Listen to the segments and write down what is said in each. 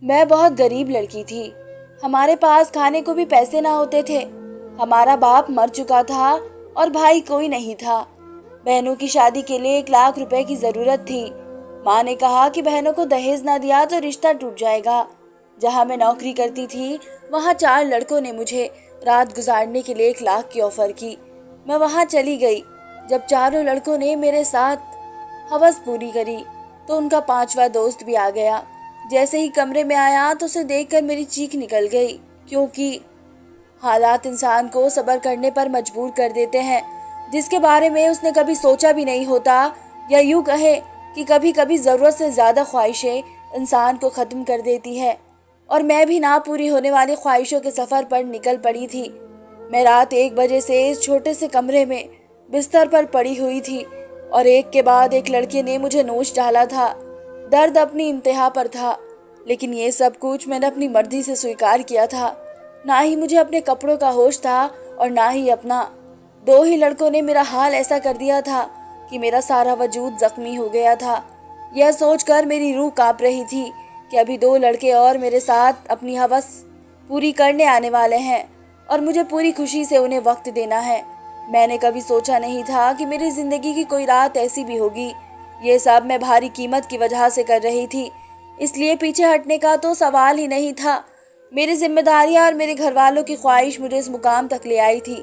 मैं बहुत गरीब लड़की थी। हमारे पास खाने को भी पैसे ना होते थे। हमारा बाप मर चुका था और भाई कोई नहीं था। बहनों की शादी के लिए 1 लाख रुपए की जरूरत थी। माँ ने कहा कि बहनों को दहेज ना दिया तो रिश्ता टूट जाएगा। जहाँ मैं नौकरी करती थी वहाँ 4 लड़कों ने मुझे रात गुजारने के लिए 1 लाख की ऑफर की। मैं वहाँ चली गई। जब चारों लड़कों ने मेरे साथ हवस पूरी करी तो उनका 5वां दोस्त भी आ गया। जैसे ही कमरे में आया तो उसे देखकर मेरी चीख निकल गई, क्योंकि हालात इंसान को सब्र करने पर मजबूर कर देते हैं, जिसके बारे में उसने कभी सोचा भी नहीं होता। या यूं कहे कि कभी कभी जरूरत से ज्यादा ख्वाहिशें इंसान को खत्म कर देती है। और मैं भी ना पूरी होने वाली ख्वाहिशों के सफर पर निकल पड़ी थी। मैं रात 1 बजे से इस छोटे से कमरे में बिस्तर पर पड़ी हुई थी और एक के बाद एक लड़के ने मुझे नोच डाला था। दर्द अपनी इंतहा पर था, लेकिन ये सब कुछ मैंने अपनी मर्जी से स्वीकार किया था। ना ही मुझे अपने कपड़ों का होश था और ना ही अपना। 2 ही लड़कों ने मेरा हाल ऐसा कर दिया था कि मेरा सारा वजूद जख्मी हो गया था। यह सोचकर मेरी रूह कांप रही थी कि अभी 2 लड़के और मेरे साथ अपनी हवस पूरी करने आने वाले हैं और मुझे पूरी खुशी से उन्हें वक्त देना है। मैंने कभी सोचा नहीं था कि मेरी जिंदगी की कोई रात ऐसी भी होगी। ये सब मैं भारी कीमत की वजह से कर रही थी, इसलिए पीछे हटने का तो सवाल ही नहीं था। मेरी जिम्मेदारियां और मेरे घर वालों की ख्वाहिश मुझे इस मुकाम तक ले आई थी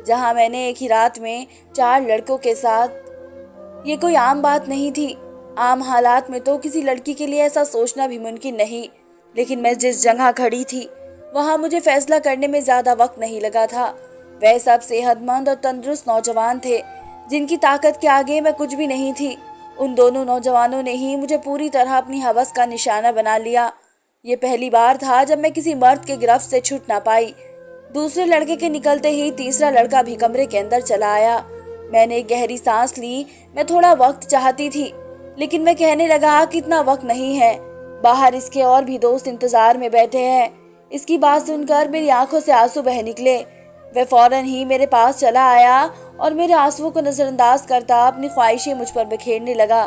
जहां मैंने एक ही रात में 4 लड़कों के साथ। ये कोई आम बात नहीं थी। आम हालात में तो किसी लड़की के लिए ऐसा सोचना भी मुमकिन नहीं, लेकिन मैं जिस जगह खड़ी थी वहां मुझे फैसला करने में ज्यादा वक्त नहीं लगा था। वह सब सेहतमंद और तंदुरुस्त नौजवान थे जिनकी ताकत के आगे मैं कुछ भी नहीं थी। उन दोनों नौजवानों ने ही मुझे पूरी तरह अपनी हवस का निशाना बना लिया। ये पहली बार था जब मैं किसी मर्द के गिरफ्त से छूट ना पाई। दूसरे लड़के के निकलते ही तीसरा लड़का भी कमरे के अंदर चला आया। मैंने एक गहरी सांस ली। मैं थोड़ा वक्त चाहती थी, लेकिन मैं कहने लगा कि इतना वक्त नहीं है। बाहर इसके और भी दोस्त इंतजार में बैठे हैं। इसकी बात सुनकर मेरी आंखों से आंसू बह निकले। वह फौरन ही मेरे पास चला आया और मेरे आंसुओं को नजरअंदाज करता अपनी ख्वाहिशें मुझ पर बिखेरने लगा।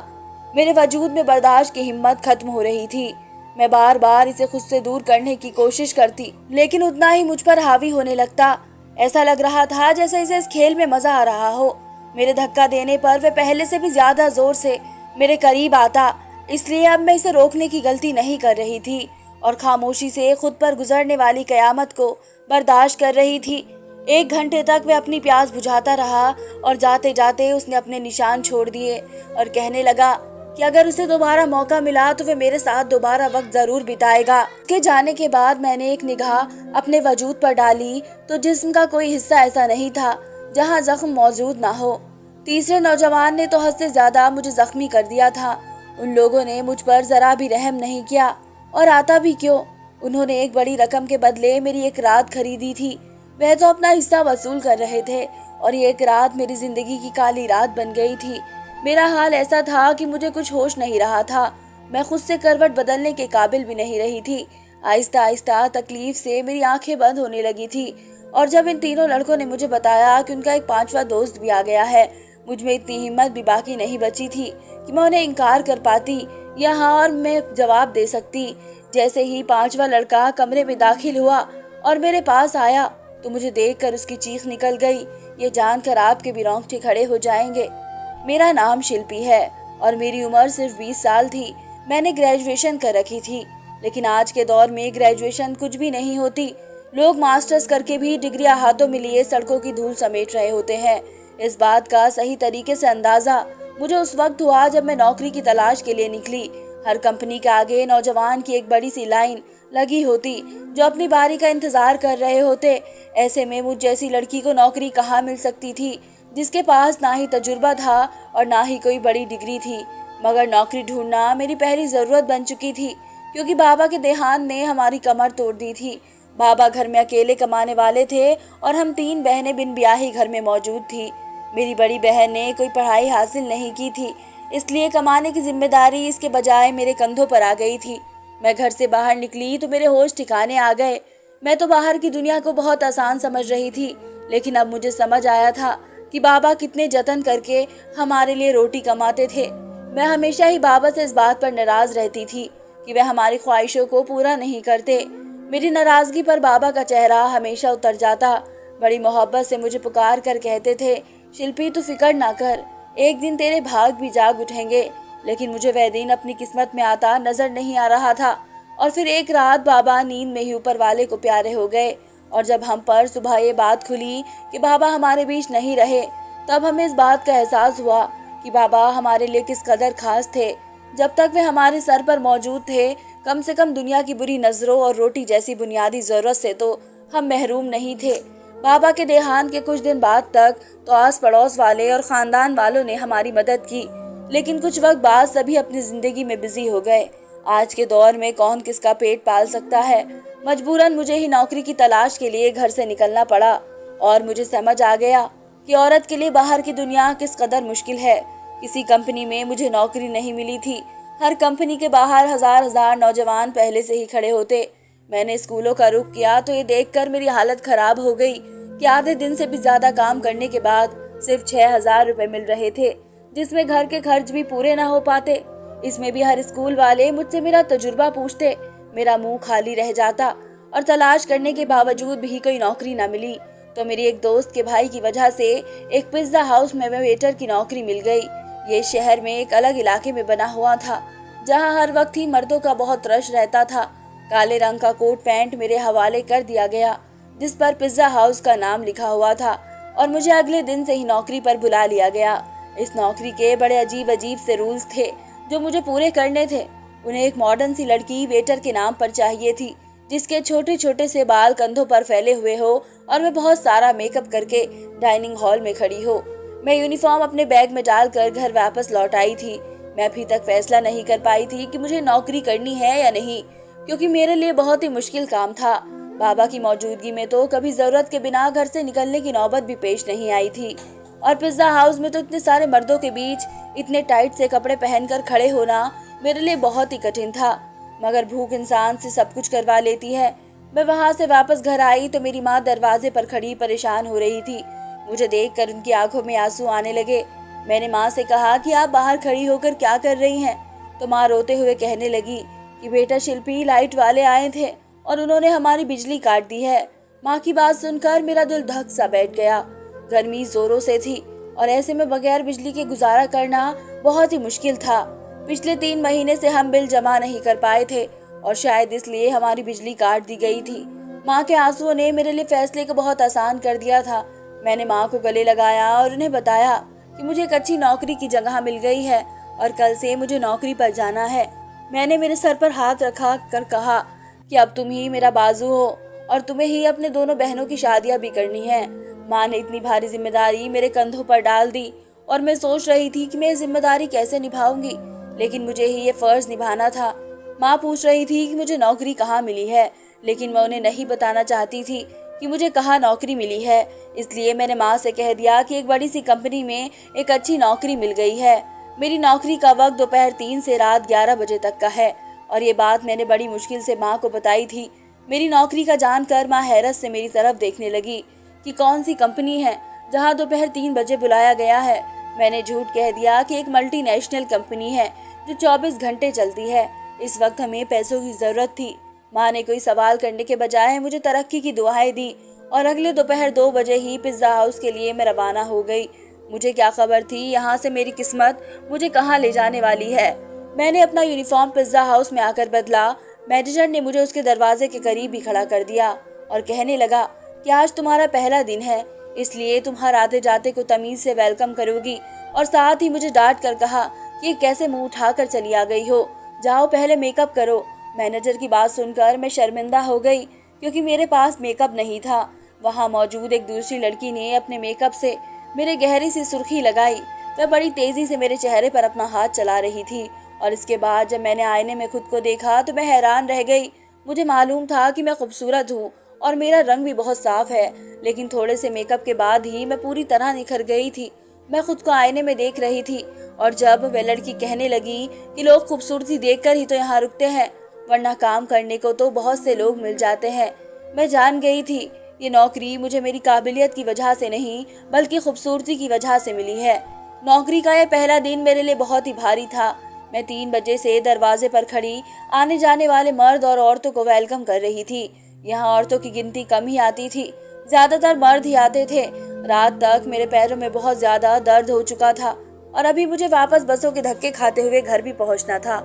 मेरे वजूद में बर्दाश्त की हिम्मत खत्म हो रही थी। मैं बार बार इसे खुद से दूर करने की कोशिश करती, लेकिन उतना ही मुझ पर हावी होने लगता। ऐसा लग रहा था जैसे इसे इस खेल में मजा आ रहा हो। मेरे धक्का देने पर वह पहले से भी ज्यादा जोर से मेरे करीब आता, इसलिए अब मैं इसे रोकने की गलती नहीं कर रही थी और खामोशी से खुद पर गुजरने वाली कयामत को बर्दाश्त कर रही थी। 1 घंटे तक वह अपनी प्यास बुझाता रहा और जाते जाते उसने अपने निशान छोड़ दिए और कहने लगा कि अगर उसे दोबारा मौका मिला तो वह मेरे साथ दोबारा वक्त जरूर बिताएगा। उसके जाने के बाद मैंने एक निगाह अपने वजूद पर डाली तो जिस्म का कोई हिस्सा ऐसा नहीं था जहां जख्म मौजूद ना हो। तीसरे नौजवान ने तो हद से ज्यादा मुझे जख्मी कर दिया था। उन लोगों ने मुझ पर जरा भी रहम नहीं किया, और आता भी क्यों। उन्होंने एक बड़ी रकम के बदले मेरी एक रात खरीदी थी। वह तो अपना हिस्सा वसूल कर रहे थे और ये एक रात मेरी जिंदगी की काली रात बन गई थी। मेरा हाल ऐसा था कि मुझे कुछ होश नहीं रहा था। मैं खुद से करवट बदलने के काबिल भी नहीं रही थी। आहिस्ता आहिस्ता तकलीफ से मेरी आंखें बंद होने लगी थी और जब इन तीनों लड़कों ने मुझे बताया कि उनका एक 5वां दोस्त भी आ गया है, मुझ में इतनी हिम्मत भी बाकी नहीं बची थी कि मैं उन्हें इनकार कर पाती या हाँ और मैं जवाब दे सकती। जैसे ही 5वां लड़का कमरे में दाखिल हुआ और मेरे पास आया तो मुझे देखकर उसकी चीख निकल गई। ये जानकर आपके भी रोंगटे खड़े हो जाएंगे। मेरा नाम शिल्पी है और मेरी उम्र सिर्फ 20 साल थी। मैंने ग्रेजुएशन कर रखी थी, लेकिन आज के दौर में ग्रेजुएशन कुछ भी नहीं होती। लोग मास्टर्स करके भी डिग्रियां हाथों में लिए सड़कों की धूल समेट रहे होते हैं। इस बात का सही तरीके से अंदाजा मुझे उस वक्त हुआ जब मैं नौकरी की तलाश के लिए निकली। हर कंपनी के आगे नौजवान की एक बड़ी सी लाइन लगी होती जो अपनी बारी का इंतजार कर रहे होते। ऐसे में मुझ जैसी लड़की को नौकरी कहाँ मिल सकती थी, जिसके पास ना ही तजुर्बा था और ना ही कोई बड़ी डिग्री थी। मगर नौकरी ढूंढना मेरी पहली जरूरत बन चुकी थी, क्योंकि बाबा के देहांत ने हमारी कमर तोड़ दी थी। बाबा घर में अकेले कमाने वाले थे और हम 3 बहनें बिन ब्याही घर में मौजूद थी। मेरी बड़ी बहन ने कोई पढ़ाई हासिल नहीं की थी, इसलिए कमाने की जिम्मेदारी इसके बजाय मेरे कंधों पर आ गई थी। मैं घर से बाहर निकली तो मेरे होश ठिकाने आ गए। मैं तो बाहर की दुनिया को बहुत आसान समझ रही थी, लेकिन अब मुझे समझ आया था कि बाबा कितने जतन करके हमारे लिए रोटी कमाते थे। मैं हमेशा ही बाबा से इस बात पर नाराज रहती थी कि वे हमारी ख्वाहिशों को पूरा नहीं करते। मेरी नाराजगी पर बाबा का चेहरा हमेशा उतर जाता। बड़ी मोहब्बत से मुझे पुकार कर कहते थे, शिल्पी तू फिक्र ना कर, एक दिन तेरे भाग भी जाग उठेंगे। लेकिन मुझे वह दिन अपनी किस्मत में आता नजर नहीं आ रहा था। और फिर एक रात बाबा नींद में ही ऊपर वाले को प्यारे हो गए। और जब हम पर सुबह ये बात खुली कि बाबा हमारे बीच नहीं रहे, तब हमें इस बात का एहसास हुआ कि बाबा हमारे लिए किस कदर खास थे। जब तक वे हमारे सर पर मौजूद थे, कम से कम दुनिया की बुरी नजरों और रोटी जैसी बुनियादी जरूरत से तो हम महरूम नहीं थे। बाबा के देहांत के कुछ दिन बाद तक तो आस पड़ोस वाले और खानदान वालों ने हमारी मदद की, लेकिन कुछ वक्त बाद सभी अपनी जिंदगी में बिजी हो गए। आज के दौर में कौन किसका पेट पाल सकता है। मजबूरन मुझे ही नौकरी की तलाश के लिए घर से निकलना पड़ा और मुझे समझ आ गया कि औरत के लिए बाहर की दुनिया किस कदर मुश्किल है। किसी कंपनी में मुझे नौकरी नहीं मिली थी। हर कंपनी के बाहर हजार हजार नौजवान पहले से ही खड़े होते। मैंने स्कूलों का रुख किया तो ये देखकर मेरी हालत खराब हो गई कि आधे दिन से भी ज्यादा काम करने के बाद सिर्फ 6,000 रुपए मिल रहे थे, जिसमें घर के खर्च भी पूरे ना हो पाते। इसमें भी हर स्कूल वाले मुझसे मेरा तजुर्बा पूछते। मेरा मुंह खाली रह जाता और तलाश करने के बावजूद भी कोई नौकरी ना मिली तो मेरी एक दोस्त के भाई की वजह से एक पिज्जा हाउस में वेटर की नौकरी मिल गई। ये शहर में एक अलग इलाके में बना हुआ था, जहाँ हर वक्त ही मर्दों का बहुत रश रहता था। काले रंग का कोट पैंट मेरे हवाले कर दिया गया, जिस पर पिज्जा हाउस का नाम लिखा हुआ था, और मुझे अगले दिन से ही नौकरी पर बुला लिया गया। इस नौकरी के बड़े अजीब अजीब से रूल्स थे जो मुझे पूरे करने थे। उन्हें एक मॉडर्न सी लड़की वेटर के नाम पर चाहिए थी, जिसके छोटे छोटे से बाल कंधों पर फैले हुए हो और वह बहुत सारा मेकअप करके डाइनिंग हॉल में खड़ी हो। मैं यूनिफॉर्म अपने बैग में डालकर घर वापस लौट आई थी। मैं अभी तक फैसला नहीं कर पाई थी कि मुझे नौकरी करनी है या नहीं, क्योंकि मेरे लिए बहुत ही मुश्किल काम था। बाबा की मौजूदगी में तो कभी जरूरत के बिना घर से निकलने की नौबत भी पेश नहीं आई थी, और पिज्जा हाउस में तो इतने सारे मर्दों के बीच इतने टाइट से कपड़े पहनकर खड़े होना मेरे लिए बहुत ही कठिन था। मगर भूख इंसान से सब कुछ करवा लेती है। मैं वहां से वापस घर आई तो मेरी माँ दरवाजे पर खड़ी परेशान हो रही थी। मुझे देखकर उनकी आंखों में आंसू आने लगे। मैंने माँ से कहा कि आप बाहर खड़ी होकर क्या कर रही हैं? तो माँ रोते हुए कहने लगी कि बेटा शिल्पी, लाइट वाले आए थे और उन्होंने हमारी बिजली काट दी है। माँ की बात सुनकर मेरा दिल धक सा बैठ गया। गर्मी जोरों से थी और ऐसे में बगैर बिजली के गुजारा करना बहुत ही मुश्किल था। पिछले 3 महीने से हम बिल जमा नहीं कर पाए थे और शायद इसलिए हमारी बिजली काट दी गई थी। माँ के आंसुओं ने मेरे लिए फैसले को बहुत आसान कर दिया था। मैंने माँ को गले लगाया और उन्हें बताया कि मुझे एक अच्छी नौकरी की जगह मिल गई है और कल से मुझे नौकरी पर जाना है। मैंने मेरे सर पर हाथ रखा कर कहा कि अब तुम ही मेरा बाजू हो और तुम्हें ही अपने दोनों बहनों की शादियां भी करनी है। माँ ने इतनी भारी जिम्मेदारी मेरे कंधों पर डाल दी और मैं सोच रही थी कि मैं जिम्मेदारी कैसे निभाऊंगी, लेकिन मुझे ही ये फर्ज निभाना था। माँ पूछ रही थी कि मुझे नौकरी कहाँ मिली है, लेकिन मैं उन्हें नहीं बताना चाहती थी कि मुझे कहाँ नौकरी मिली है। इसलिए मैंने माँ से कह दिया कि एक बड़ी सी कंपनी में एक अच्छी नौकरी मिल गई है। मेरी नौकरी का वक्त दोपहर 3 से रात 11 बजे तक का है, और ये बात मैंने बड़ी मुश्किल से माँ को बताई थी। मेरी नौकरी का जानकर माँ हैरत से मेरी तरफ देखने लगी कि कौन सी कंपनी है जहाँ दोपहर 3 बजे बुलाया गया है। मैंने झूठ कह दिया कि एक मल्टीनेशनल कंपनी है जो 24 घंटे चलती है। इस वक्त हमें पैसों की जरूरत थी। माँ ने कोई सवाल करने के बजाय मुझे तरक्की की दुआएं दी और अगले दोपहर 2 बजे ही पिज्जा हाउस के लिए मैं रवाना हो गई। मुझे क्या खबर थी यहाँ से मेरी किस्मत मुझे कहाँ ले जाने वाली है। मैंने अपना यूनिफॉर्म पिज्जा हाउस में आकर बदला। मैनेजर ने मुझे उसके दरवाजे के करीब ही खड़ा कर दिया और कहने लगा कि आज तुम्हारा पहला दिन है, इसलिए तुम हर आते जाते को तमीज से वेलकम करोगी। और साथ ही मुझे डांट कर कहा कि कैसे मुंह उठाकर चली आ गई हो, जाओ पहले मेकअप करो। मैनेजर की बात सुनकर मैं शर्मिंदा हो गई, क्योंकि मेरे पास मेकअप नहीं था। वहाँ मौजूद एक दूसरी लड़की ने अपने मेकअप से मेरे गहरी सी सुर्खी लगाई। वह बड़ी तेजी से मेरे चेहरे पर अपना हाथ चला रही थी, और इसके बाद जब मैंने आईने में खुद को देखा तो मैं हैरान रह गई। मुझे मालूम था कि मैं खूबसूरत हूँ और मेरा रंग भी बहुत साफ है, लेकिन थोड़े से मेकअप के बाद ही मैं पूरी तरह निखर गई थी। मैं खुद को आईने में देख रही थी, और जब वह लड़की कहने लगी कि लोग खूबसूरती देखकर ही तो यहाँ रुकते हैं, वरना काम करने को तो बहुत से लोग मिल जाते हैं, मैं जान गई थी ये नौकरी मुझे मेरी काबिलियत की वजह से नहीं बल्कि खूबसूरती की वजह से मिली है। नौकरी का यह पहला दिन मेरे लिए बहुत ही भारी था। मैं 3 बजे से दरवाजे पर खड़ी आने जाने वाले मर्द और औरतों को वेलकम कर रही थी। यहाँ औरतों की गिनती कम ही आती थी, ज्यादातर मर्द ही आते थे। रात तक मेरे पैरों में बहुत ज्यादा दर्द हो चुका था और अभी मुझे वापस बसों के धक्के खाते हुए घर भी पहुंचना था।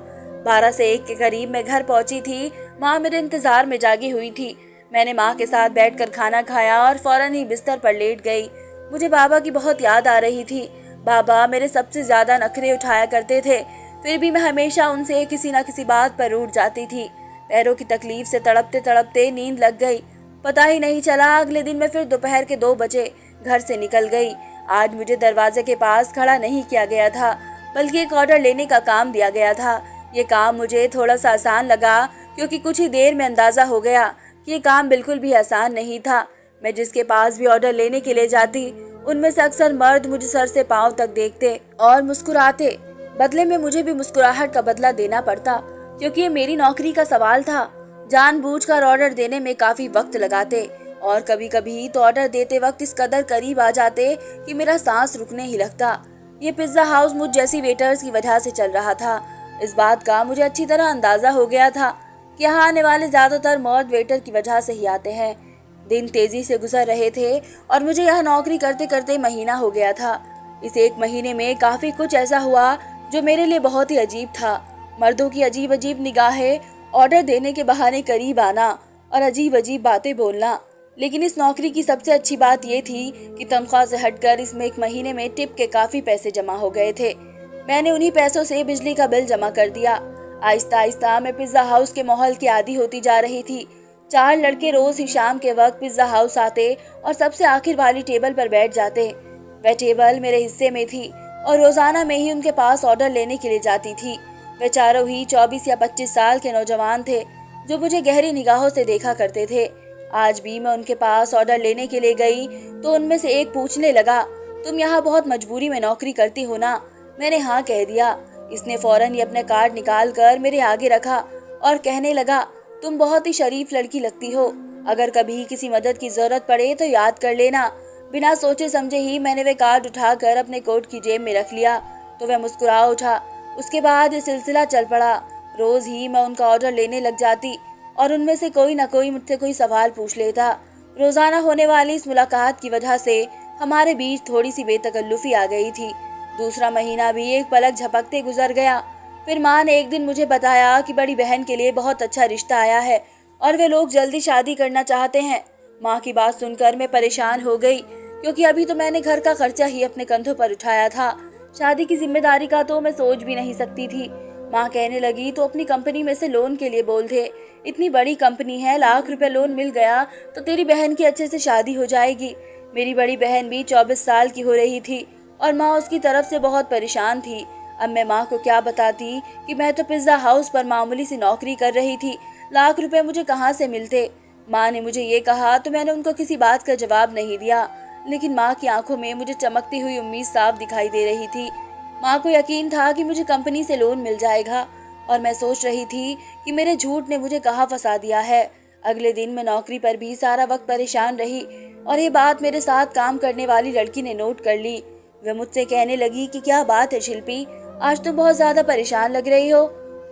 12 से 1 के करीब मैं घर पहुंची थी। माँ मेरे इंतजार में जागी हुई थी। मैंने माँ के साथ बैठकर खाना खाया और फौरन ही बिस्तर पर लेट गई। मुझे बाबा की बहुत याद आ रही थी। बाबा मेरे सबसे ज्यादा नखरे उठाया करते थे, फिर भी मैं हमेशा उनसे किसी न किसी बात पर रूठ जाती थी। पैरों की तकलीफ से तड़पते तड़पते नींद लग गई। पता ही नहीं चला अगले दिन मैं फिर दोपहर के 2 बजे घर से निकल गई। आज मुझे दरवाजे के पास खड़ा नहीं किया गया था, बल्कि एक ऑर्डर लेने का काम दिया गया था। ये काम मुझे थोड़ा सा आसान लगा, क्योंकि कुछ ही देर में अंदाजा हो गया कि ये काम बिल्कुल भी आसान नहीं था। मैं जिसके पास भी ऑर्डर लेने के लिए जाती, उनमें से अक्सर मर्द मुझे सर से पांव तक देखते और मुस्कुराते। बदले में मुझे भी मुस्कुराहट का बदला देना पड़ता, क्योंकि ये मेरी नौकरी का सवाल था। जानबूझकर ऑर्डर देने में काफी वक्त लगाते और कभी कभी तो ऑर्डर देते वक्त इस कदर करीब आ जाते कि मेरा सांस रुकने ही लगता। ये पिज्जा हाउस मुझ जैसी वेटर्स की वजह से चल रहा था। इस बात का मुझे अच्छी तरह अंदाजा हो गया था कि यहाँ आने वाले ज्यादातर मर्द वेटर की वजह से ही आते हैं। दिन तेजी से गुजर रहे थे और मुझे यह नौकरी करते करते महीना हो गया था। इस 1 महीने में काफी कुछ ऐसा हुआ जो मेरे लिए बहुत ही अजीब था। मर्दों की अजीब अजीब निगाहें, ऑर्डर देने के बहाने करीब आना और अजीब अजीब बातें बोलना। लेकिन इस नौकरी की सबसे अच्छी बात यह थी कि तनख्वाह से हटकर इसमें 1 महीने में टिप के काफी पैसे जमा हो गए थे। मैंने उन्हीं पैसों से बिजली का बिल जमा कर दिया। आहिस्ता आहिस्ता मैं पिज्जा हाउस के माहौल की आदी होती जा रही थी। 4 लड़के रोज ही शाम के वक्त पिज्जा हाउस आते और सबसे आखिर वाली टेबल पर बैठ जाते। वह टेबल मेरे हिस्से में थी और रोजाना मैं ही उनके पास ऑर्डर लेने के लिए जाती थी। वे चारों ही 24 या 25 साल के नौजवान थे, जो मुझे गहरी निगाहों से देखा करते थे। आज भी मैं उनके पास ऑर्डर लेने के लिए गई तो उनमें से एक पूछने लगा, तुम यहाँ बहुत मजबूरी में नौकरी करती हो ना? मैंने हाँ कह दिया। इसने फौरन ही अपना कार्ड निकाल कर मेरे आगे रखा और कहने लगा, तुम बहुत ही शरीफ लड़की लगती हो। अगर कभी किसी मदद की जरूरत पड़े तो याद कर लेना। बिना सोचे समझे ही मैंने वह कार्ड उठाकर अपने कोट की जेब में रख लिया तो वह मुस्कुरा उठा। उसके बाद ये सिलसिला चल पड़ा। रोज ही मैं उनका ऑर्डर लेने लग जाती और उनमें से कोई न कोई मुझसे कोई सवाल पूछ लेता। रोजाना होने वाली इस मुलाकात की वजह से हमारे बीच थोड़ी सी बेतकल्लुफी आ गई थी। दूसरा महीना भी एक पलक झपकते गुजर गया। फिर माँ ने एक दिन मुझे बताया कि बड़ी बहन के लिए बहुत अच्छा रिश्ता आया है और वे लोग जल्दी शादी करना चाहते हैं। माँ की बात सुनकर मैं परेशान हो गई, क्योंकि अभी तो मैंने घर का खर्चा ही अपने कंधों पर उठाया था। शादी की जिम्मेदारी का तो मैं सोच भी नहीं सकती थी। माँ कहने लगी, तो अपनी कंपनी में से लोन के लिए बोल दे। इतनी बड़ी कंपनी है, लाख रुपए लोन मिल गया तो तेरी बहन की अच्छे से शादी हो जाएगी। मेरी बड़ी बहन भी 24 साल की हो रही थी और माँ उसकी तरफ से बहुत परेशान थी। अब मैं माँ को क्या बताती कि मैं तो पिज्जा हाउस पर मामूली सी नौकरी कर रही थी, लाख रुपए मुझे कहाँ से मिलते। माँ ने मुझे ये कहा तो मैंने उनको किसी बात का जवाब नहीं दिया, लेकिन माँ की आंखों में मुझे चमकती हुई उम्मीद साफ दिखाई दे रही थी। माँ को यकीन था कि मुझे कंपनी से लोन मिल जाएगा और मैं सोच रही थी कि मेरे झूठ ने मुझे कहाँ फंसा दिया है। अगले दिन मैं नौकरी पर भी सारा वक्त परेशान रही और ये बात मेरे साथ काम करने वाली लड़की ने नोट कर ली। वह मुझसे कहने लगी कि क्या बात है शिल्पी, आज तुम बहुत ज्यादा परेशान लग रही हो।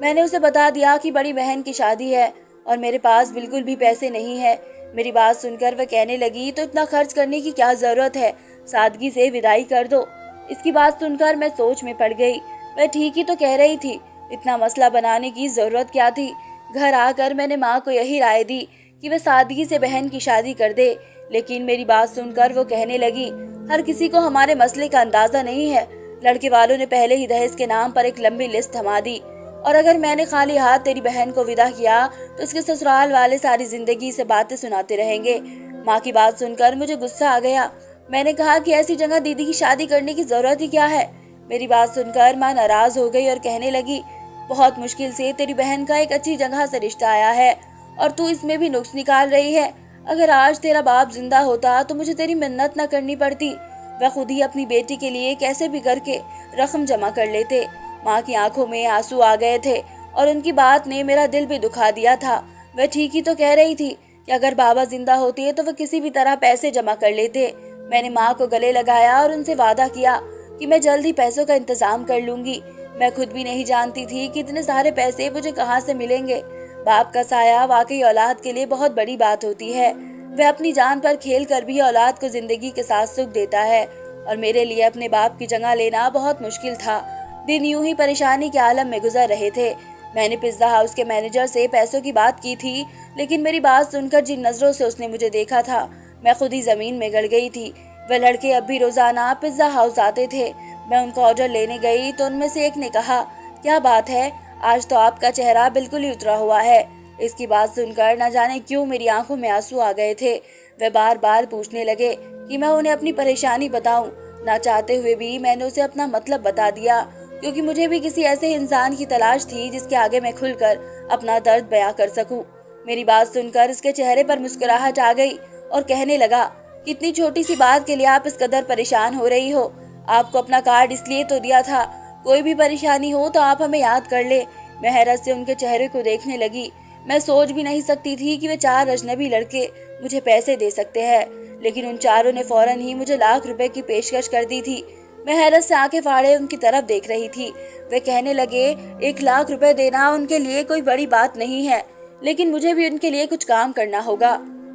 मैंने उसे बता दिया कि बड़ी बहन की शादी है और मेरे पास बिल्कुल भी पैसे नहीं है। मेरी बात सुनकर वह कहने लगी, तो इतना खर्च करने की क्या जरूरत है, सादगी से विदाई कर दो। इसकी बात सुनकर मैं सोच में पड़ गई। वह ठीक ही तो कह रही थी, इतना मसला बनाने की जरूरत क्या थी। घर आकर मैंने माँ को यही राय दी कि वह सादगी से बहन की शादी कर दे, लेकिन मेरी बात सुनकर वो कहने लगी, हर किसी को हमारे मसले का अंदाजा नहीं है। लड़के वालों ने पहले ही दहेज के नाम पर एक लंबी लिस्ट थमा दी और अगर मैंने खाली हाथ तेरी बहन को विदा किया तो इसके ससुराल वाले सारी जिंदगी से बातें सुनाते रहेंगे। माँ की बात सुनकर मुझे गुस्सा आ गया। मैंने कहा कि ऐसी जगह दीदी की शादी करने की जरूरत ही क्या है। मेरी बात सुनकर माँ नाराज हो गई और कहने लगी, बहुत मुश्किल से तेरी बहन का एक अच्छी जगह से रिश्ता आया है और तू इसमें भी नुक्स निकाल रही है। अगर आज तेरा बाप जिंदा होता तो मुझे तेरी मिन्नत न करनी पड़ती। वह खुद ही अपनी बेटी के लिए कैसे भी करके रकम जमा कर लेते। माँ की आंखों में आंसू आ गए थे और उनकी बात ने मेरा दिल भी दुखा दिया था। वह ठीक ही तो कह रही थी कि अगर बाबा जिंदा होते तो वह किसी भी तरह पैसे जमा कर लेते। मैंने माँ को गले लगाया और उनसे वादा किया कि मैं जल्द ही पैसों का इंतजाम कर लूंगी। मैं खुद भी नहीं जानती थी कि इतने सारे पैसे मुझे कहाँ से मिलेंगे। बाप का साया वाकई औलाद के लिए बहुत बड़ी बात होती है। वह अपनी जान पर खेल कर भी औलाद को जिंदगी के साथ सुख देता है, और मेरे लिए अपने बाप की जगह लेना बहुत मुश्किल था। दिन यूं ही परेशानी के आलम में गुजर रहे थे। मैंने पिज्जा हाउस के मैनेजर से पैसों की बात की थी, लेकिन मेरी बात सुनकर जिन नजरों से उसने मुझे देखा था, मैं खुद ही जमीन में गड़ गई थी। वह लड़के अब भी रोजाना पिज्जा हाउस आते थे। मैं उनका ऑर्डर लेने गई तो उनमें से एक ने कहा, क्या बात है, आज तो आपका चेहरा बिल्कुल ही उतरा हुआ है। इसकी बात सुनकर न जाने क्यों मेरी आंखों में आंसू आ गए थे। वे बार बार पूछने लगे कि मैं उन्हें अपनी परेशानी बताऊं। ना चाहते हुए भी मैंने उसे अपना मतलब बता दिया, क्योंकि मुझे भी किसी ऐसे इंसान की तलाश थी जिसके आगे मैं खुलकर अपना दर्द बयां कर सकूं। मेरी बात सुनकर उसके चेहरे पर मुस्कुराहट आ गई और कहने लगा, कितनी छोटी सी बात के लिए आप इस कदर परेशान हो रही हो। आपको अपना कार्ड इसलिए तो दिया था, कोई भी परेशानी हो तो आप हमें याद कर ले। मैं हैरत से उनके चेहरे को देखने लगी। मैं सोच भी नहीं सकती थी कि वे 4 अजनबी लड़के मुझे पैसे दे सकते हैं, लेकिन उन चारों ने फौरन ही मुझे लाख रुपए की पेशकश कर दी थी। मैं हैरत से आंखें फाड़े उनकी तरफ देख रही थी। वे कहने लगे, 1 लाख रुपए देना उनके लिए कोई बड़ी बात नहीं है, लेकिन मुझे भी उनके लिए कुछ काम करना होगा।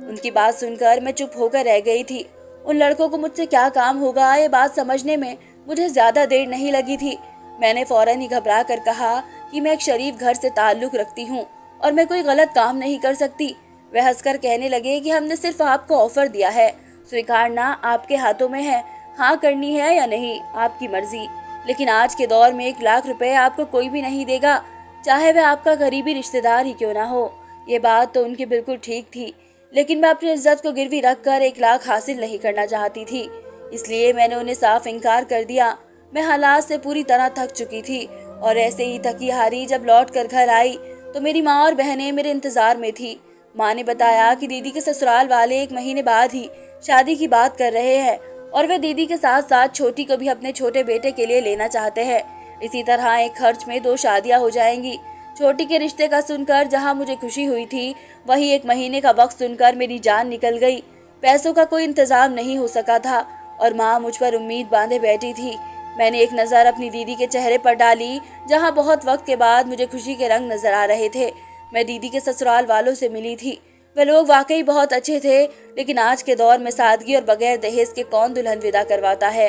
उनकी बात सुनकर मैं चुप होकर रह गई थी। उन लड़कों को मुझसे क्या काम होगा, ये बात समझने में मुझे ज्यादा देर नहीं लगी थी। मैंने फौरन ही घबरा कर कहा कि मैं एक शरीफ घर से ताल्लुक रखती हूँ और मैं कोई गलत काम नहीं कर सकती। वह हंसकर कहने लगे कि हमने सिर्फ आपको ऑफर दिया है, स्वीकारना आपके हाथों में है। हाँ करनी है या नहीं आपकी मर्जी, लेकिन आज के दौर में 1 लाख रुपए आपको कोई भी नहीं देगा, चाहे वह आपका करीबी रिश्तेदार ही क्यों ना हो। ये बात तो उनकी बिल्कुल ठीक थी, लेकिन मैं अपनी इज्जत को गिरवी रखकर 1 लाख हासिल नहीं करना चाहती थी, इसलिए मैंने उन्हें साफ इनकार कर दिया। मैं हालात से पूरी तरह थक चुकी थी और ऐसे ही थकी हारी जब लौट कर घर आई तो मेरी माँ और बहनें मेरे इंतजार में थी। माँ ने बताया कि दीदी के ससुराल वाले 1 महीने बाद ही शादी की बात कर रहे हैं और वे दीदी के साथ साथ छोटी को भी अपने छोटे बेटे के लिए लेना चाहते हैं। इसी तरह एक खर्च में 2 शादियां हो जाएंगी। छोटी के रिश्ते का सुनकर जहां मुझे खुशी हुई थी, वहीं 1 महीने का वक्त सुनकर मेरी जान निकल गई। पैसों का कोई इंतजाम नहीं हो सका था और माँ मुझ पर उम्मीद बांधे बैठी थी। मैंने एक नज़र अपनी दीदी के चेहरे पर डाली, जहां बहुत वक्त के बाद मुझे खुशी के रंग नजर आ रहे थे। मैं दीदी के ससुराल वालों से मिली थी। वे लोग वाकई बहुत अच्छे थे, लेकिन आज के दौर में सादगी और बगैर दहेज के कौन दुल्हन विदा करवाता है।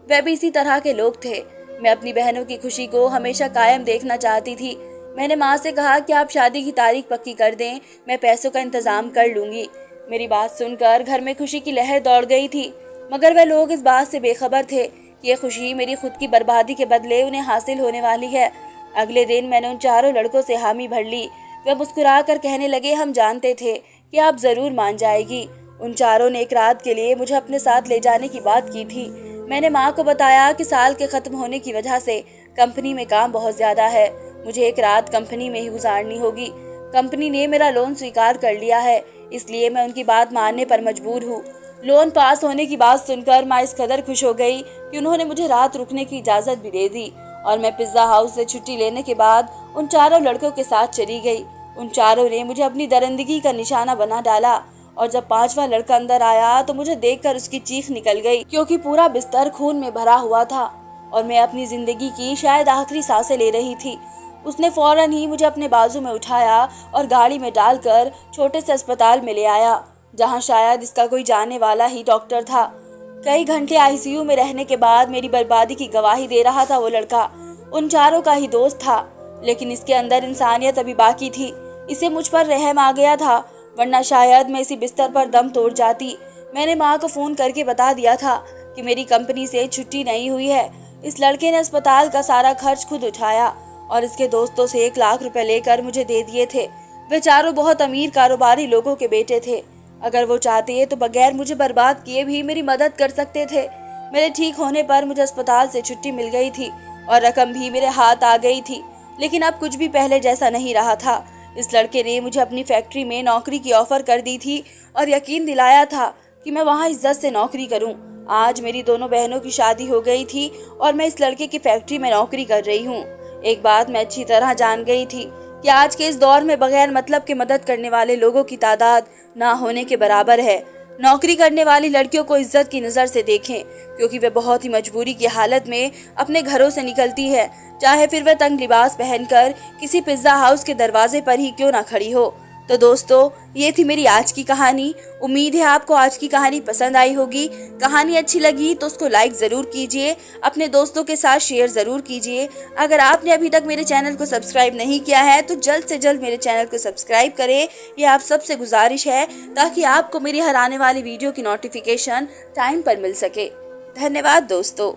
वे भी इसी तरह के लोग थे। मैं अपनी बहनों की खुशी को हमेशा कायम देखना चाहती थी। मैंने माँ से कहा कि आप शादी की तारीख पक्की कर दें, मैं पैसों का इंतजाम कर लूंगी। मेरी बात सुनकर घर में खुशी की लहर दौड़ गई थी, मगर वे लोग इस बात से बेखबर थे कि ये खुशी मेरी खुद की बर्बादी के बदले उन्हें हासिल होने वाली है। अगले दिन मैंने उन चारों लड़कों से हामी भर ली। वे मुस्कुरा कर कहने लगे, हम जानते थे कि आप जरूर मान जाएगी। उन चारों ने एक रात के लिए मुझे अपने साथ ले जाने की बात की थी। मैंने माँ को बताया कि साल के खत्म होने की वजह से कंपनी में काम बहुत ज्यादा है, मुझे एक रात कंपनी में ही गुजारनी होगी। कंपनी ने मेरा लोन स्वीकार कर लिया है, इसलिए मैं उनकी बात मानने पर मजबूर हूँ। लोन पास होने की बात सुनकर माँ इस कदर खुश हो गई कि उन्होंने मुझे रात रुकने की इजाजत भी दे दी और मैं पिज्जा हाउस से छुट्टी लेने के बाद उन चारों लड़कों के साथ चली गई। उन चारों ने मुझे अपनी दरिंदगी का निशाना बना डाला और जब 5वां लड़का अंदर आया तो मुझे देखकर उसकी चीख निकल गई, क्योंकि पूरा बिस्तर खून में भरा हुआ था और मैं अपनी जिंदगी की शायद आखिरी सांसें ले रही थी। उसने फौरन ही मुझे अपने बाजू में उठाया और गाड़ी में डालकर छोटे से अस्पताल में ले आया, जहां शायद इसका कोई जानने वाला ही डॉक्टर था। कई घंटे आईसीयू में रहने के बाद मेरी बर्बादी की गवाही दे रहा था वो लड़का। उन चारों का ही दोस्त था, लेकिन इसके अंदर इंसानियत अभी बाकी थी। इसे मुझ पर रहम आ गया था, वरना शायद मैं इसी बिस्तर पर दम तोड़ जाती। मैंने माँ को फोन करके बता दिया था कि मेरी कंपनी से छुट्टी नहीं हुई है। इस लड़के ने अस्पताल का सारा खर्च खुद उठाया और इसके दोस्तों से 1 लाख रुपए लेकर मुझे दे दिए थे। वे चारों बहुत अमीर कारोबारी लोगों के बेटे थे। अगर वो चाहते तो बगैर मुझे बर्बाद किए भी मेरी मदद कर सकते थे। मेरे ठीक होने पर मुझे अस्पताल से छुट्टी मिल गई थी और रकम भी मेरे हाथ आ गई थी, लेकिन अब कुछ भी पहले जैसा नहीं रहा था। इस लड़के ने मुझे अपनी फैक्ट्री में नौकरी की ऑफर कर दी थी और यकीन दिलाया था कि मैं वहां इज्जत से नौकरी करूं। आज मेरी दोनों बहनों की शादी हो गई थी और मैं इस लड़के की फैक्ट्री में नौकरी कर रही हूँ। एक बात मैं अच्छी तरह जान गई थी कि आज के इस दौर में बगैर मतलब के मदद करने वाले लोगों की तादाद ना होने के बराबर है। नौकरी करने वाली लड़कियों को इज्जत की नज़र से देखें, क्योंकि वे बहुत ही मजबूरी की हालत में अपने घरों से निकलती है, चाहे फिर वह तंग लिबास पहनकर किसी पिज्ज़ा हाउस के दरवाजे पर ही क्यों ना खड़ी हो। तो दोस्तों, ये थी मेरी आज की कहानी। उम्मीद है आपको आज की कहानी पसंद आई होगी। कहानी अच्छी लगी तो उसको लाइक ज़रूर कीजिए, अपने दोस्तों के साथ शेयर ज़रूर कीजिए। अगर आपने अभी तक मेरे चैनल को सब्सक्राइब नहीं किया है तो जल्द से जल्द मेरे चैनल को सब्सक्राइब करें, ये आप सबसे गुजारिश है, ताकि आपको मेरी हर आने वाली वीडियो की नोटिफिकेशन टाइम पर मिल सके। धन्यवाद दोस्तों।